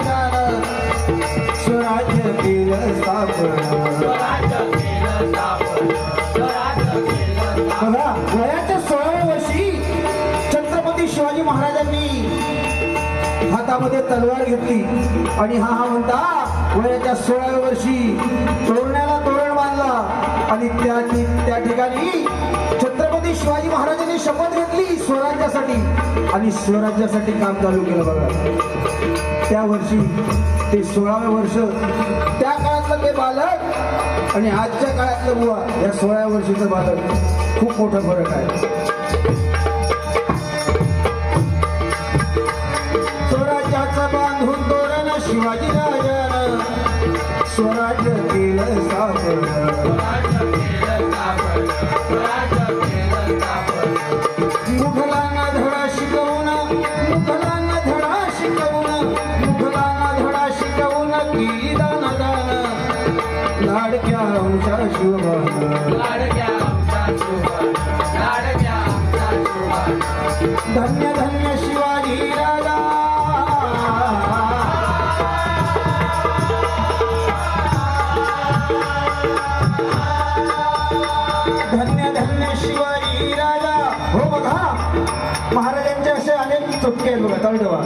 राजानं स्वराज्य केलं स्थापन. बघा, वयाच्या 16व्या वर्षी छत्रपती शिवाजी महाराजांनी हातामध्ये तलवार घेतली आणि हा म्हणता वयाच्या 16व्या वर्षी तोरण्याला तोरण बांधला आणि त्या ठिकाणी छत्रपती शिवाजी महाराजांनी शपथ घेतली स्वराज्यासाठी आणि स्वराज्यासाठी काम चालू केलं. बघा, त्या वर्षी ते 16व्या वर्ष, त्या काळातलं ते बालक आणि आजच्या काळातलं बुवा, या 16व्या वर्षीचं बालक खूप मोठा फरक आहे. स्वराज्याचं बांधून तोरण शिवाजी राजानं स्वराज्य केलं स्थापन. मुघलांना धडा शिकवून, मुघलांना धडा शिकवून, मुघलांना धडा शिकवून केली दान. लाडक्या अंशा शिवबान, धन्य धन्य शिवाजी राजा. धन्य धन्य शिवाजी राजा. हो बघा, महाराजांचे असे अनेक चुटके आहेत बघा, तळडवा.